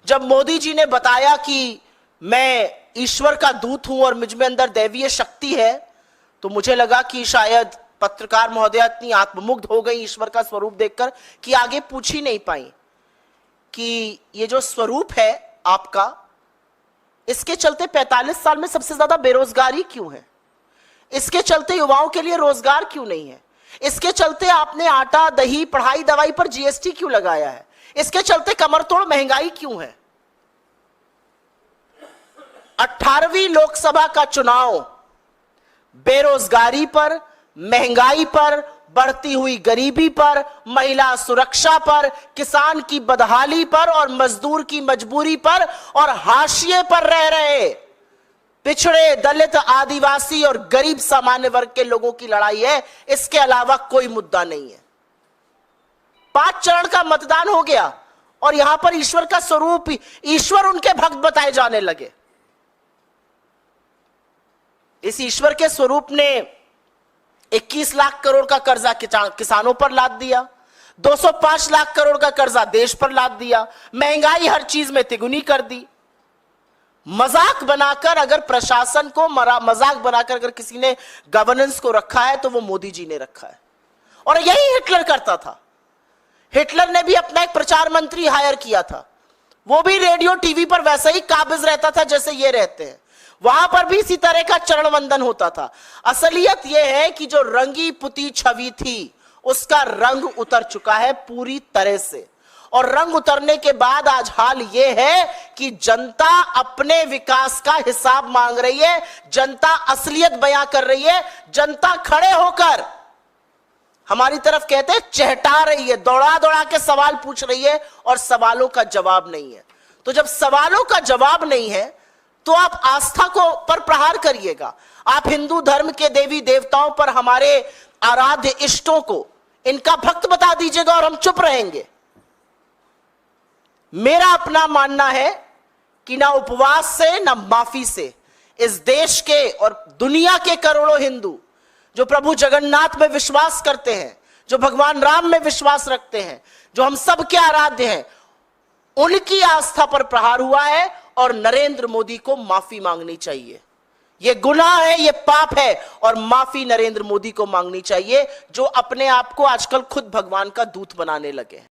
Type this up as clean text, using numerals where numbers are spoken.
जब मोदी जी ने बताया कि मैं ईश्वर का दूत हूं और मुझ में अंदर दैवीय शक्ति है, तो मुझे लगा कि शायद पत्रकार महोदया इतनी आत्ममुग्ध हो गई ईश्वर का स्वरूप देखकर कि आगे पूछ ही नहीं पाई कि ये जो स्वरूप है आपका, इसके चलते 45 साल में सबसे ज्यादा बेरोजगारी क्यों है? इसके चलते युवाओं के लिए रोजगार क्यों नहीं है? इसके चलते आपने आटा दही पढ़ाई दवाई पर जीएसटी क्यों लगाया है? इसके चलते कमरतोड़ महंगाई क्यों है? 18वीं लोकसभा का चुनाव बेरोजगारी पर, महंगाई पर, बढ़ती हुई गरीबी पर, महिला सुरक्षा पर, किसान की बदहाली पर और मजदूर की मजबूरी पर और हाशिए पर रह रहे पिछड़े, दलित, आदिवासी और गरीब सामान्य वर्ग के लोगों की लड़ाई है। इसके अलावा कोई मुद्दा नहीं है। 5 चरण का मतदान हो गया और यहां पर ईश्वर का स्वरूप, ईश्वर उनके भक्त बताए जाने लगे। इस ईश्वर के स्वरूप ने 21 लाख करोड़ का कर्जा किसानों पर लाद दिया, 205 लाख करोड़ का कर्जा देश पर लाद दिया, महंगाई हर चीज में तिगुनी कर दी। मजाक बनाकर अगर प्रशासन को मजाक बनाकर अगर किसी ने गवर्नेंस को रखा है तो वो मोदी जी ने रखा है। और यही हिटलर करता था। हिटलर ने भी अपना एक प्रचार मंत्री हायर किया था, वो भी रेडियो टीवी पर वैसे ही काबिज रहता था जैसे ये रहते हैं। वहां पर भी इसी तरह का चरण वंदन होता था। असलियत यह है कि जो रंगी पुती छवि थी उसका रंग उतर चुका है पूरी तरह से, और रंग उतरने के बाद आज हाल यह है कि जनता अपने विकास का हिसाब मांग रही है, जनता असलियत बयां कर रही है, जनता खड़े होकर हमारी तरफ कहते हैं चहटा रही है, दौड़ा दौड़ा के सवाल पूछ रही है और सवालों का जवाब नहीं है। तो जब सवालों का जवाब नहीं है तो आप आस्था को पर प्रहार करिएगा। आप हिंदू धर्म के देवी देवताओं पर, हमारे आराध्य इष्टों को इनका भक्त बता दीजिएगा और हम चुप रहेंगे। मेरा अपना मानना है कि ना उपवास से ना माफी से इस देश के और दुनिया के करोड़ों हिंदू जो प्रभु जगन्नाथ में विश्वास करते हैं, जो भगवान राम में विश्वास रखते हैं, जो हम सब के आराध्य हैं, उनकी आस्था पर प्रहार हुआ है और नरेंद्र मोदी को माफी मांगनी चाहिए। यह गुनाह है, यह पाप है और माफी नरेंद्र मोदी को मांगनी चाहिए जो अपने आप को आजकल खुद भगवान का दूत बनाने लगे हैं।